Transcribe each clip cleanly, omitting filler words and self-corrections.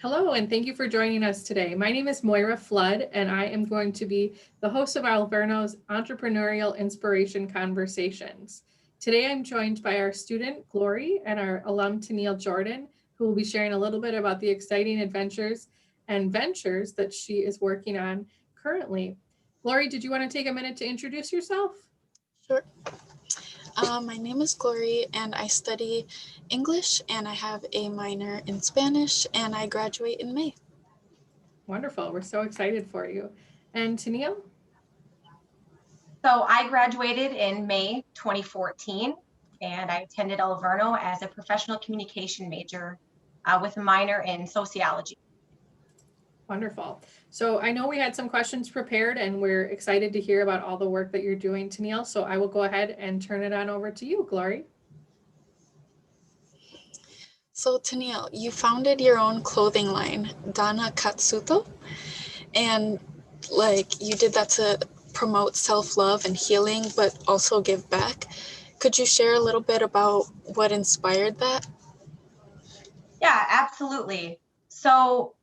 Hello, and thank you for joining us today. My name is Moira Flood, and I am going to be the host of Alverno's Entrepreneurial Inspiration Conversations. Today, I'm joined by our student, Glory, and our alum, Taneal Jordan, who will be sharing a little bit about the exciting adventures and ventures that she is working on currently. Glory, did you want to take a minute to introduce yourself? Sure. My name is Glory, and I study English, and I have a minor in Spanish, and I graduate in May. Wonderful. We're so excited for you. And Taneal? So I graduated in May 2014, and I attended Alverno as a professional communication major with a minor in sociology. Wonderful. So I know we had some questions prepared and we're excited to hear about all the work that you're doing, Taneal. So I will go ahead and turn it on over to you, Glory. So, Taneal, you founded your own clothing line, Donna Cazzuto, and you did that to promote self-love and healing, but also give back. Could you share a little bit about what inspired that? Yeah, absolutely. So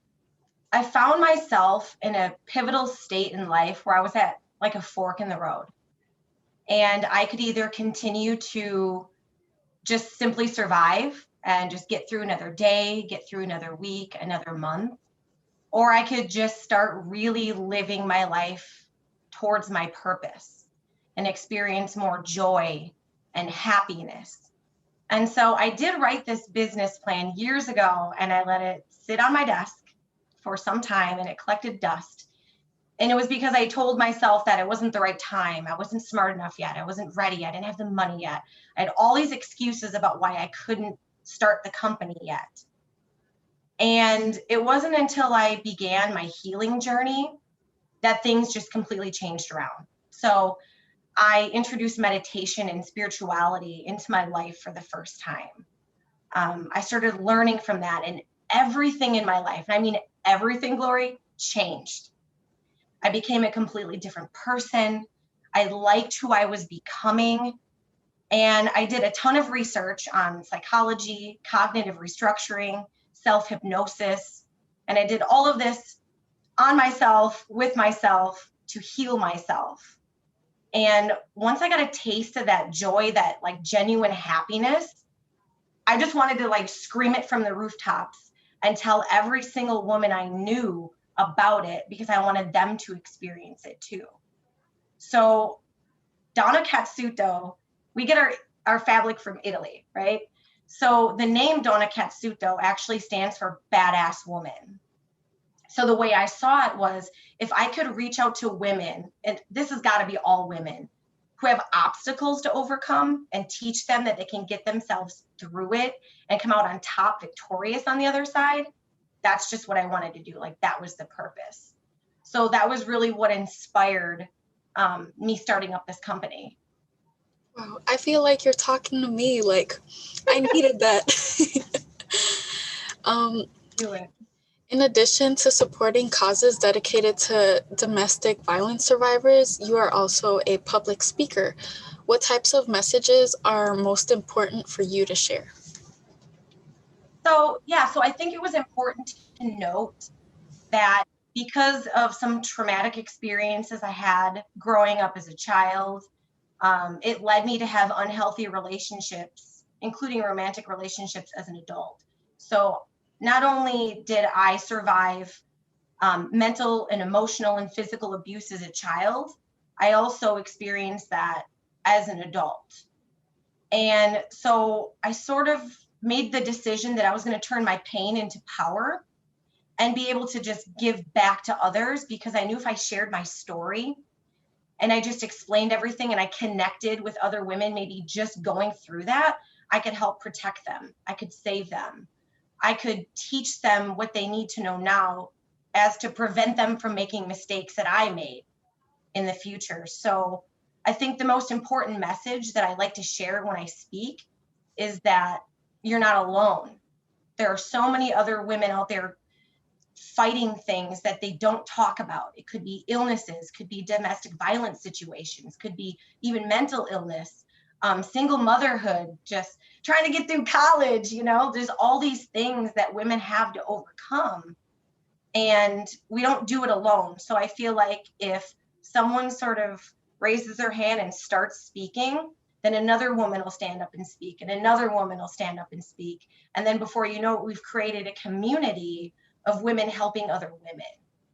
I found myself in a pivotal state in life where I was at like a fork in the road. And I could either continue to just simply survive and just get through another day, get through another week, another month, or I could just start really living my life towards my purpose and experience more joy and happiness. And so I did write this business plan years ago, and I let it sit on my desk for some time, and it collected dust. And it was because I told myself that it wasn't the right time. I wasn't smart enough yet. I wasn't ready. I didn't have the money yet. I had all these excuses about why I couldn't start the company yet. And it wasn't until I began my healing journey that things just completely changed around. So I introduced meditation and spirituality into my life for the first time. I started learning from that, and everything in my life, and I mean everything, Glory, changed. I became a completely different person. I liked who I was becoming. And I did a ton of research on psychology, cognitive restructuring, self-hypnosis. And I did all of this on myself, with myself, to heal myself. And once I got a taste of that joy, that like genuine happiness, I just wanted to like scream it from the rooftops and tell every single woman I knew about it, because I wanted them to experience it too. So Donna Cazzuto, we get our fabric from Italy, right? So the name Donna Cazzuto actually stands for badass woman. So the way I saw it was, if I could reach out to women, and this has got to be all women, who have obstacles to overcome, and teach them that they can get themselves through it and come out on top victorious on the other side, that's just what I wanted to do. Like, that was the purpose. So that was really what inspired me starting up this company. Wow, I feel like you're talking to me. Like, I needed that. Do it. In addition to supporting causes dedicated to domestic violence survivors, you are also a public speaker. What types of messages are most important for you to share? So I think it was important to note that because of some traumatic experiences I had growing up as a child, it led me to have unhealthy relationships, including romantic relationships as an adult. So not only did I survive mental and emotional and physical abuse as a child, I also experienced that as an adult. And so I sort of made the decision that I was going to turn my pain into power and be able to just give back to others, because I knew if I shared my story and I just explained everything and I connected with other women, maybe just going through that, I could help protect them. I could save them. I could teach them what they need to know now, as to prevent them from making mistakes that I made in the future. So I think the most important message that I like to share when I speak is that you're not alone. There are so many other women out there fighting things that they don't talk about. It could be illnesses, could be domestic violence situations, could be even mental illness. single motherhood, just trying to get through college, there's all these things that women have to overcome, and we don't do it alone. So I feel like if someone sort of raises their hand and starts speaking, then another woman will stand up and speak, and another woman will stand up and speak. And then before you know it, we've created a community of women helping other women.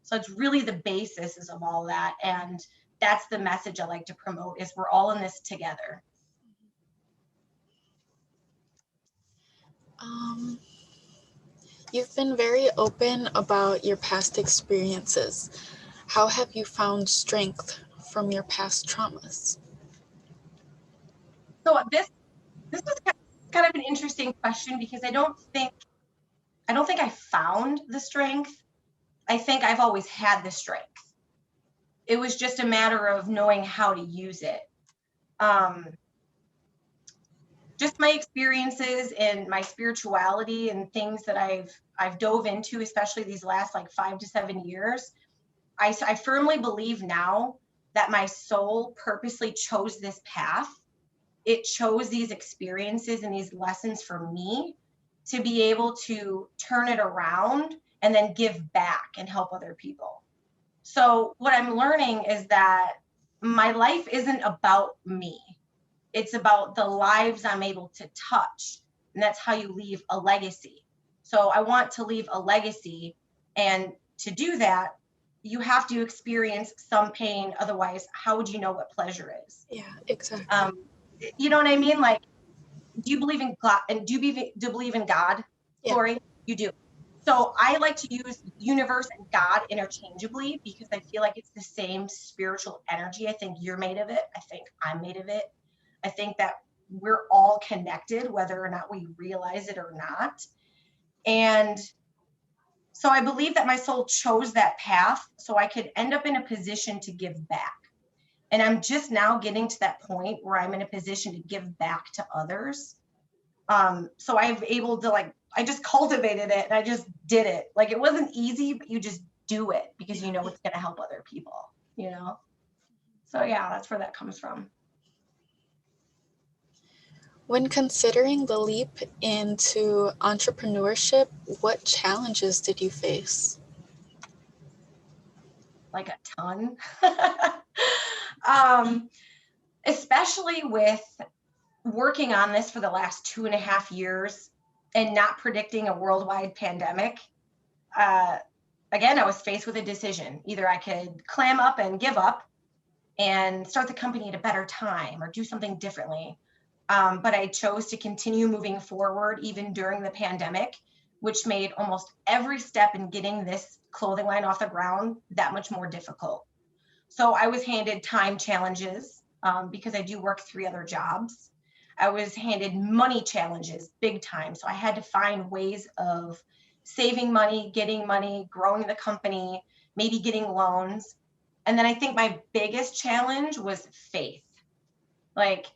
So it's really the basis of all that. And that's the message I like to promote, is we're all in this together. You've been very open about your past experiences. How have you found strength from your past traumas? So this was kind of an interesting question, because I don't think I found the strength. I think I've always had the strength. It was just a matter of knowing how to use it. Just my experiences and my spirituality and things that I've dove into, especially these last like 5 to 7 years. I firmly believe now that my soul purposely chose this path. It chose these experiences and these lessons for me to be able to turn it around and then give back and help other people. So what I'm learning is that my life isn't about me. It's about the lives I'm able to touch. And that's how you leave a legacy. So I want to leave a legacy. And to do that, you have to experience some pain. Otherwise, how would you know what pleasure is? Yeah, exactly. You know what I mean? Like, do you believe in God? And do you believe in God, Glory? Yeah. You do. So I like to use universe and God interchangeably, because I feel like it's the same spiritual energy. I think you're made of it. I think I'm made of it. I think that we're all connected, whether or not we realize it or not. And so I believe that my soul chose that path so I could end up in a position to give back. And I'm just now getting to that point where I'm in a position to give back to others. So I've able to I just cultivated it and I just did it. Like, it wasn't easy, but you just do it because you know it's going to help other people, So yeah, that's where that comes from. When considering the leap into entrepreneurship, what challenges did you face? Like a ton. Especially with working on this for the last 2.5 years and not predicting a worldwide pandemic. Again, I was faced with a decision. Either I could clam up and give up and start the company at a better time or do something differently. But I chose to continue moving forward even during the pandemic, which made almost every step in getting this clothing line off the ground that much more difficult. So I was handed time challenges because I do work 3 other jobs. I was handed money challenges big time. So I had to find ways of saving money, getting money, growing the company, maybe getting loans. And then I think my biggest challenge was faith. Like,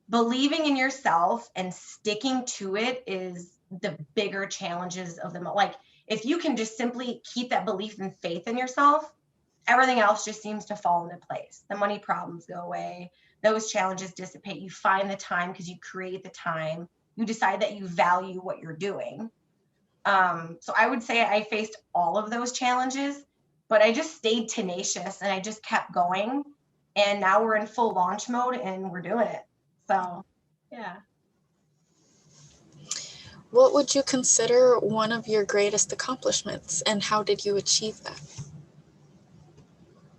believing in yourself and sticking to it is the bigger challenges of them. Like, if you can just simply keep that belief and faith in yourself, everything else just seems to fall into place. The money problems go away. Those challenges dissipate. You find the time because you create the time. You decide that you value what you're doing. So I would say I faced all of those challenges, but I just stayed tenacious and I just kept going. And now we're in full launch mode and we're doing it. So, yeah. What would you consider one of your greatest accomplishments, and how did you achieve that?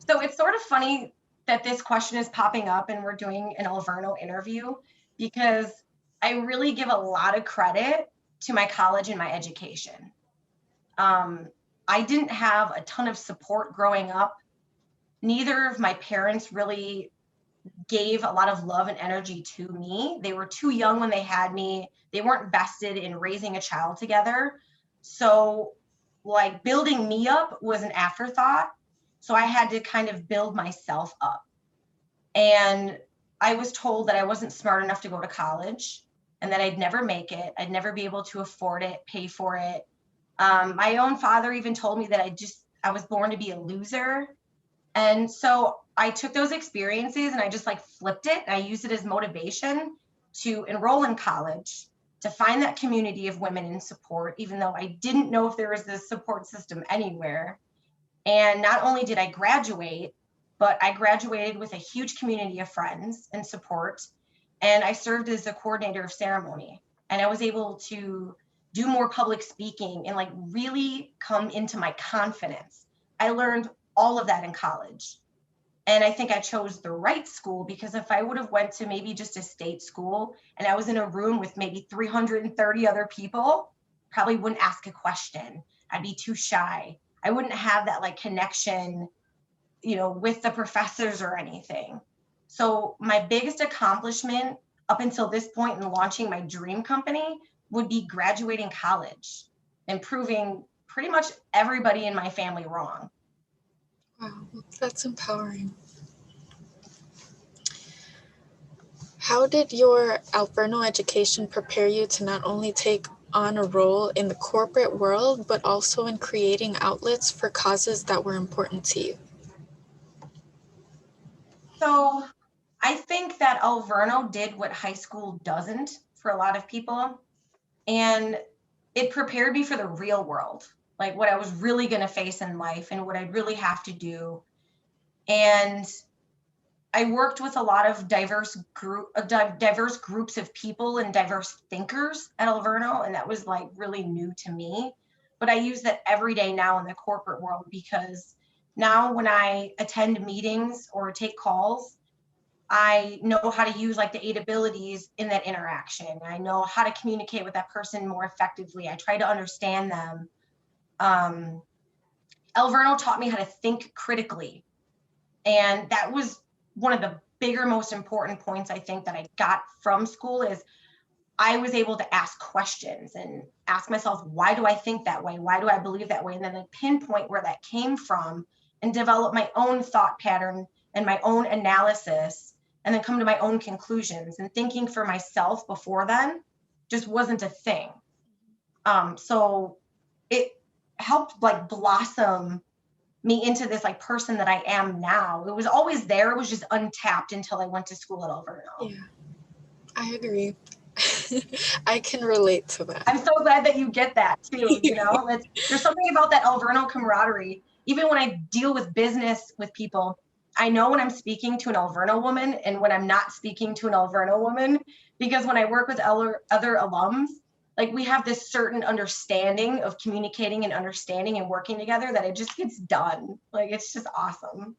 So it's sort of funny that this question is popping up and we're doing an Alverno interview, because I really give a lot of credit to my college and my education. I didn't have a ton of support growing up. Neither of my parents really gave a lot of love and energy to me. They were too young when they had me. They weren't vested in raising a child together. So like, building me up was an afterthought. So I had to kind of build myself up. And I was told that I wasn't smart enough to go to college and that I'd never make it. I'd never be able to afford it, pay for it. My own father even told me that I was born to be a loser. And so I took those experiences and I just flipped it and I used it as motivation. to enroll in college, to find that community of women in support, even though I didn't know if there was this support system anywhere. And not only did I graduate, but I graduated with a huge community of friends and support. And I served as the coordinator of ceremony. And I was able to do more public speaking and like really come into my confidence. I learned all of that in college. And I think I chose the right school, because if I would have went to maybe just a state school and I was in a room with maybe 330 other people, probably wouldn't ask a question. I'd be too shy. I wouldn't have that like connection, with the professors or anything. So my biggest accomplishment up until this point in launching my dream company would be graduating college and proving pretty much everybody in my family wrong. Wow, that's empowering. How did your Alverno education prepare you to not only take on a role in the corporate world, but also in creating outlets for causes that were important to you? So I think that Alverno did what high school doesn't for a lot of people. And it prepared me for the real world, like what I was really going to face in life and what I'd really have to do. And I worked with a lot of diverse groups of people and diverse thinkers at Alverno, and that was like really new to me. But I use that every day now in the corporate world, because now when I attend meetings or take calls, I know how to use like the 8 abilities in that interaction. I know how to communicate with that person more effectively. I try to understand them. Alverno taught me how to think critically. And that was one of the bigger, most important points I think that I got from school, is I was able to ask questions and ask myself, why do I think that way? Why do I believe that way? And then I pinpoint where that came from and develop my own thought pattern and my own analysis, and then come to my own conclusions. And thinking for myself before then just wasn't a thing. So it helped like blossom me into this like person that I am now. It was always there. It was just untapped until I went to school at Alverno. Yeah, I agree. I can relate to that. I'm so glad that you get that too. There's something about that Alverno camaraderie. Even when I deal with business with people, I know when I'm speaking to an Alverno woman and when I'm not speaking to an Alverno woman, because when I work with other alums, like we have this certain understanding of communicating and understanding and working together that it just gets done. Like, it's just awesome.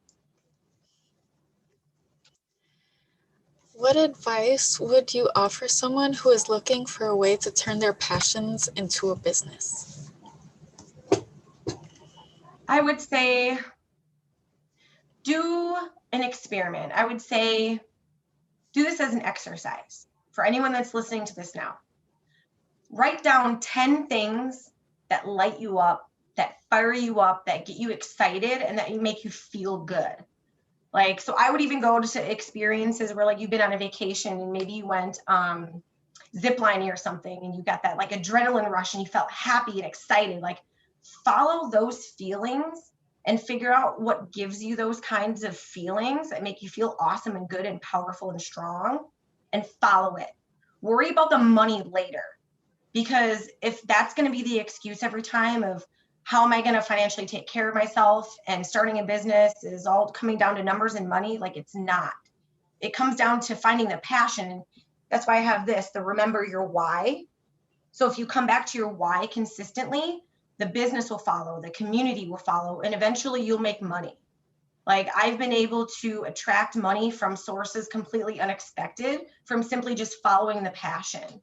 What advice would you offer someone who is looking for a way to turn their passions into a business? I would say do an experiment. I would say do this as an exercise for anyone that's listening to this now. Write down 10 things that light you up, that fire you up, that get you excited, and that make you feel good. Like, so I would even go to experiences where like you've been on a vacation and maybe you went ziplining or something and you got that like adrenaline rush and you felt happy and excited. Like, follow those feelings and figure out what gives you those kinds of feelings that make you feel awesome and good and powerful and strong, and follow it. Worry about the money later, because if that's going to be the excuse every time of how am I going to financially take care of myself, and starting a business is all coming down to numbers and money, like, it's not. It comes down to finding the passion. That's why I have the remember your why. So if you come back to your why consistently, the business will follow, the community will follow, and eventually you'll make money. Like, I've been able to attract money from sources completely unexpected from simply just following the passion.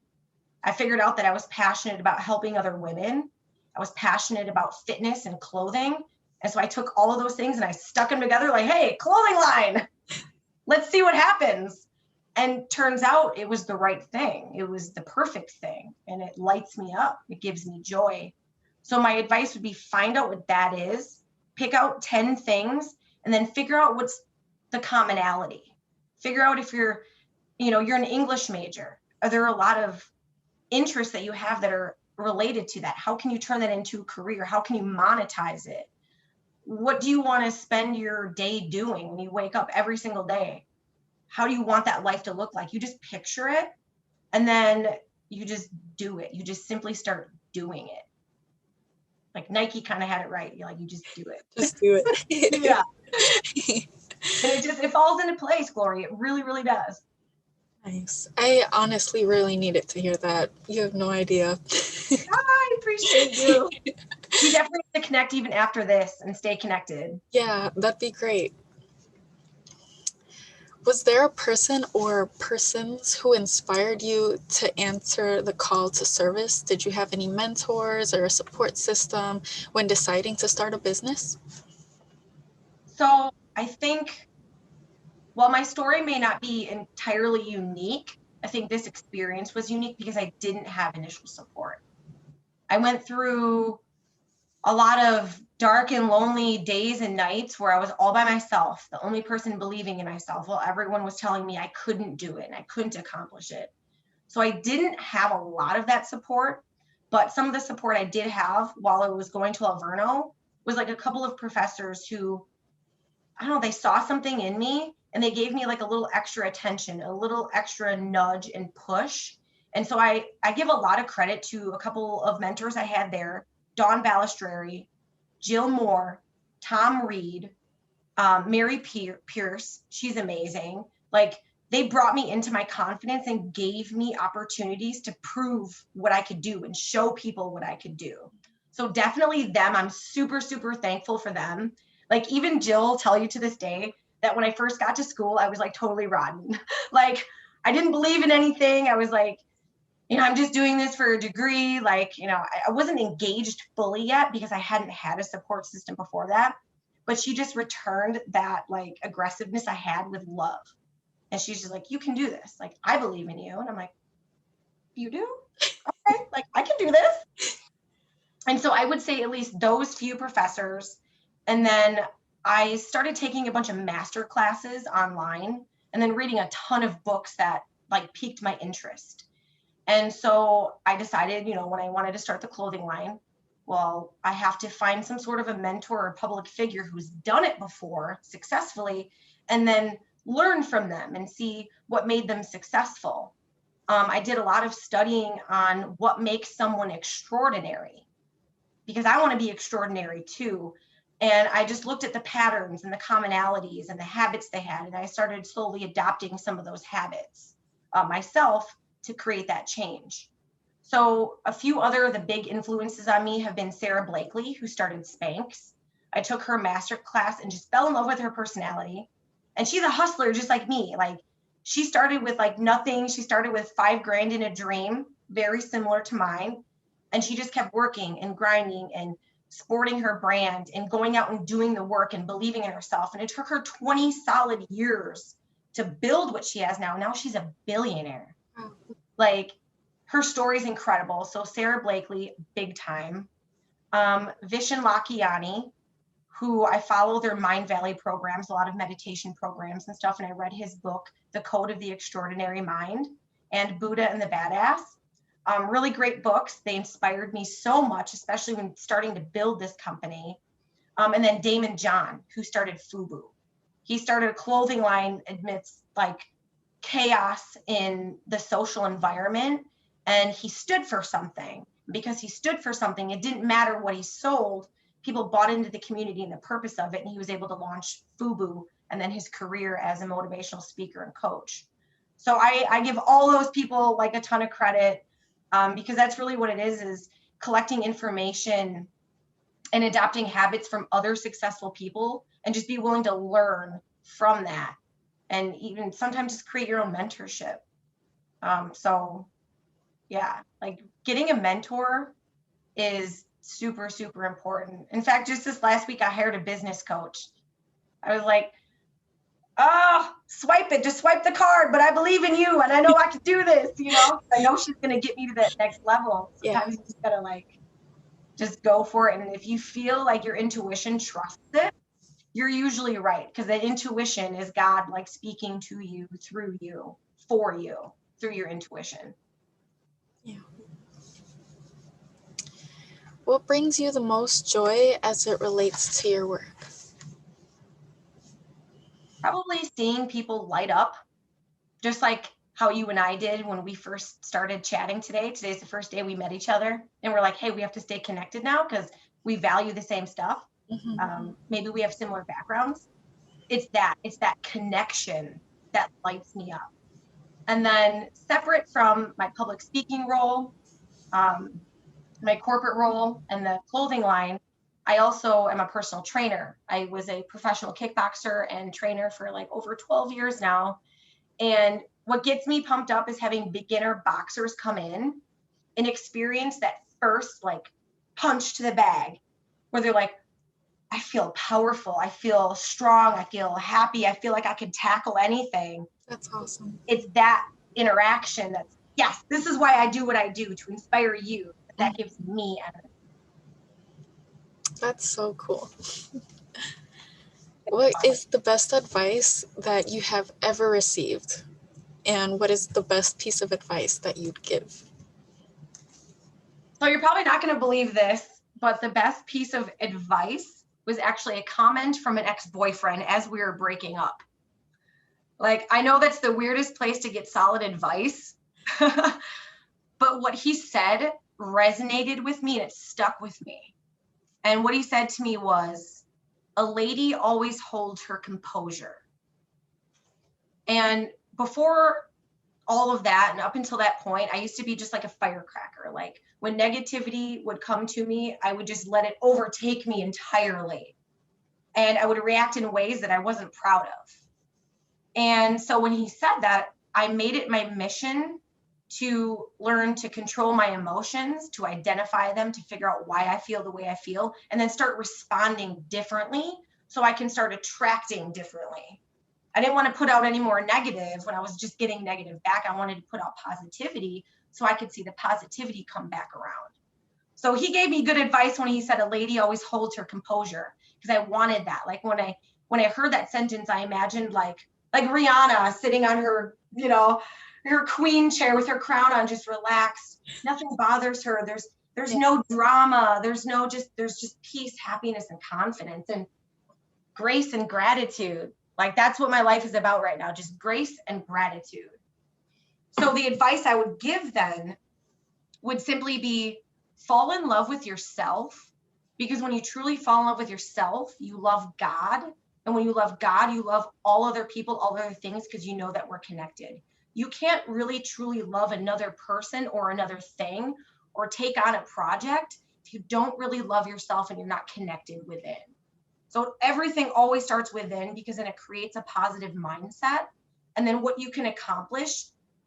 I figured out that I was passionate about helping other women. I was passionate about fitness and clothing. And so I took all of those things and I stuck them together like, hey, clothing line, let's see what happens. And turns out it was the right thing. It was the perfect thing. And it lights me up. It gives me joy. So my advice would be find out what that is, pick out 10 things, and then figure out what's the commonality. Figure out if you're an English major. Are there a lot of interests that you have that are related to that? How can you turn that into a career? How can you monetize it? What do you want to spend your day doing when you wake up every single day? How do you want that life to look like? You just picture it And then you just do it. You just simply start doing it. Like Nike kind of had it right. You're like, you just do it. Just do it. Yeah. And it falls into place, Glory. It really, really does. Nice. I honestly really needed to hear that. You have no idea. I appreciate you. We definitely have to connect even after this and stay connected. Yeah, that'd be great. Was there a person or persons who inspired you to answer the call to service? Did you have any mentors or a support system when deciding to start a business? So I think, while my story may not be entirely unique, I think this experience was unique because I didn't have initial support. I went through a lot of dark and lonely days and nights where I was all by myself, the only person believing in myself, while everyone was telling me I couldn't do it and I couldn't accomplish it. So I didn't have a lot of that support, but some of the support I did have while I was going to Alverno was like a couple of professors who, I don't know, they saw something in me and they gave me like a little extra attention, a little extra nudge and push. And so I give a lot of credit to a couple of mentors I had there, Dawn Balistrary, Jill Moore, Tom Reed, Mary Pierce. She's amazing. Like, they brought me into my confidence and gave me opportunities to prove what I could do and show people what I could do. So definitely them. I'm super, super thankful for them. Like, even Jill will tell you to this day that when I first got to school, I was like totally rotten. Like, I didn't believe in anything. I was like, I'm just doing this for a degree. Like, I wasn't engaged fully yet because I hadn't had a support system before that. But she just returned that like aggressiveness I had with love. And she's just like, you can do this. Like, I believe in you. And I'm like, you do? Okay, like, I can do this. And so I would say at least those few professors. And then I started taking a bunch of master classes online and then reading a ton of books that like piqued my interest. And so I decided, when I wanted to start the clothing line, well, I have to find some sort of a mentor or public figure who's done it before successfully, and then learn from them and see what made them successful. I did a lot of studying on what makes someone extraordinary, because I want to be extraordinary too. And I just looked at the patterns and the commonalities and the habits they had. And I started slowly adopting some of those habits myself to create that change. So a few other of the big influences on me have been Sarah Blakely, who started Spanx. I took her master class and just fell in love with her personality. And she's a hustler just like me. Like, she started with like nothing. She started with $5,000 in a dream, very similar to mine. And she just kept working and grinding and sporting her brand and going out and doing the work and believing in herself. And it took her 20 solid years to build what she has now. Now she's a billionaire. Like, her story is incredible. So Sarah Blakely, big time. Vishen Lakhiani, who I follow their Mind Valley programs, a lot of meditation programs and stuff. And I read his book, The Code of the Extraordinary Mind, and Buddha and the Badass. Really great books. They inspired me so much, especially when starting to build this company. And then Damon John, who started FUBU. He started a clothing line amidst like chaos in the social environment. And he stood for something. Because he stood for something, it didn't matter what he sold. People bought into the community and the purpose of it. And he was able to launch FUBU and then his career as a motivational speaker and coach. So I give all those people like a ton of credit, because that's really what it is collecting information and adopting habits from other successful people, and just be willing to learn from that. And even sometimes just create your own mentorship. So yeah, like, getting a mentor is super, super important. In fact, just this last week, I hired a business coach. I was like, swipe it, just swipe the card, but I believe in you and I know I can do this, I know she's going to get me to that next level. Sometimes you just got to like, just go for it. And if you feel like your intuition trusts it, you're usually right. Because the intuition is God like speaking to you, through you, for you, through your intuition. Yeah. What brings you the most joy as it relates to your work? Probably seeing people light up, just like how you and I did when we first started chatting today. Today's the first day we met each other, and we're like, hey, we have to stay connected now because we value the same stuff. Maybe we have similar backgrounds. It's that connection that lights me up. And then separate from my public speaking role, my corporate role, and the clothing line, I also am a personal trainer. I was a professional kickboxer and trainer for like over 12 years now. And what gets me pumped up is having beginner boxers come in and experience that first like punch to the bag where they're like, I feel powerful, I feel strong, I feel happy, I feel like I could tackle anything. That's awesome. It's that interaction that's, yes, this is why I do what I do, to inspire you. That gives me energy. That's so cool. What is the best advice that you have ever received? And what is the best piece of advice that you'd give? So you're probably not going to believe this, but the best piece of advice was actually a comment from an ex-boyfriend as we were breaking up. Like, I know that's the weirdest place to get solid advice, but what he said resonated with me and it stuck with me. And what he said to me was, a lady always holds her composure. And before all of that, and up until that point, I used to be just like a firecracker. Like when negativity would come to me, I would just let it overtake me entirely. And I would react in ways that I wasn't proud of. And so when he said that, I made it my mission to learn to control my emotions, to identify them, to figure out why I feel the way I feel, and then start responding differently so I can start attracting differently. I didn't want to put out any more negative when I was just getting negative back. I wanted to put out positivity so I could see the positivity come back around. So he gave me good advice when he said a lady always holds her composure, because I wanted that. Like when I heard that sentence, I imagined like Rihanna sitting on her, her queen chair with her crown on, just relaxed. Nothing bothers her. There's no drama. There's just peace, happiness, and confidence, and grace and gratitude. Like that's what my life is about right now, just grace and gratitude. So the advice I would give then would simply be fall in love with yourself, because when you truly fall in love with yourself, you love God. And when you love God, you love all other people, all other things, because you know that we're connected. You can't really truly love another person or another thing or take on a project if you don't really love yourself and you're not connected within. So everything always starts within, because then it creates a positive mindset. And then what you can accomplish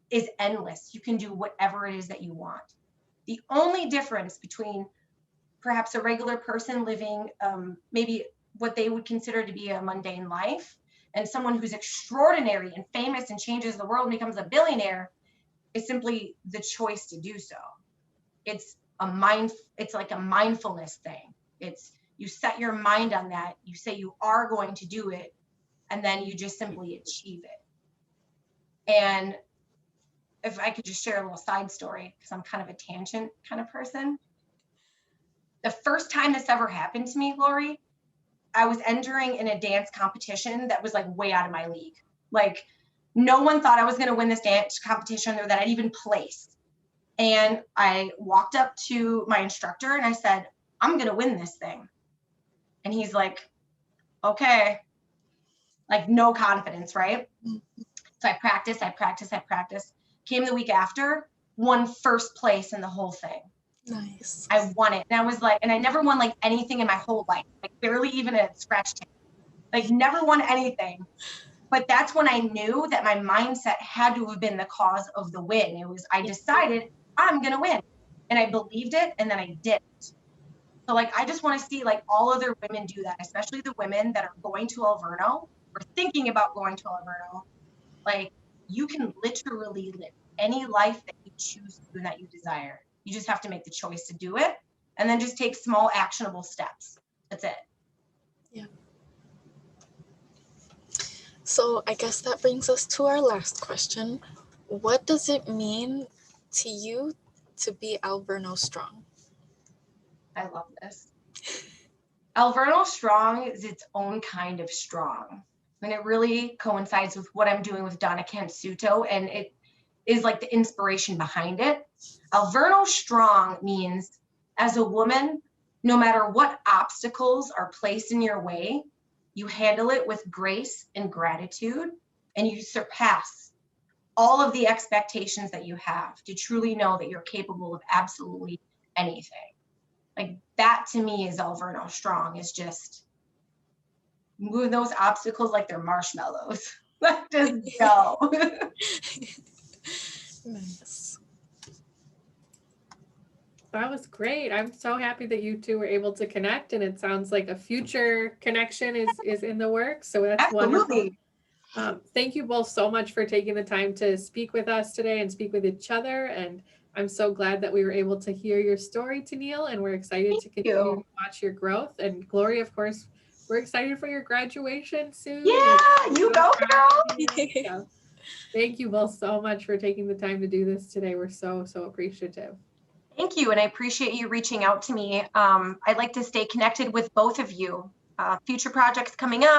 is endless. You can do whatever it is that you want. The only difference between perhaps a regular person living maybe what they would consider to be a mundane life and someone who's extraordinary and famous and changes the world and becomes a billionaire is simply the choice to do so. It's like a mindfulness thing. It's you set your mind on that, you say you are going to do it, and then you just simply achieve it. And if I could just share a little side story, because I'm kind of a tangent kind of person. The first time this ever happened to me, Glory, I was entering in a dance competition that was like way out of my league. Like no one thought I was going to win this dance competition or that I'd even place. And I walked up to my instructor and I said, I'm going to win this thing. And he's like, okay, like no confidence, right? So I practiced. Came the week after, won first place in the whole thing. Nice. I won it. And I was like, and I never won like anything in my whole life, like barely even a scratch ticket, like never won anything. But that's when I knew that my mindset had to have been the cause of the win. It was, I decided I'm going to win, and I believed it, and then I did it. So like, I just want to see like all other women do that, especially the women that are going to Alverno or thinking about going to Alverno. Like you can literally live any life that you choose to and that you desire. You just have to make the choice to do it, and then just take small actionable steps. That's it. Yeah. So I guess that brings us to our last question. What does it mean to you to be Alverno Strong? I love this. Alverno Strong is its own kind of strong. And it really coincides with what I'm doing with Donna Cazzuto. And is like the inspiration behind it. Alberto Strong means, as a woman, no matter what obstacles are placed in your way, you handle it with grace and gratitude, and you surpass all of the expectations that you have to truly know that you're capable of absolutely anything. Like that to me is Alverno Strong, is just move those obstacles like they're marshmallows. Just go. Nice. That was great. I'm so happy that you two were able to connect, and it sounds like a future connection is in the works. So that's Absolutely. wonderful. Thank you both so much for taking the time to speak with us today and speak with each other. And I'm so glad that we were able to hear your story, Taneal, and we're excited to continue to watch your growth. And Glory, of course, we're excited for your graduation soon. Yeah, you go, girl. So, thank you both so much for taking the time to do this today. We're so appreciative. Thank you, and I appreciate you reaching out to me. I'd like to stay connected with both of you. Future projects coming up,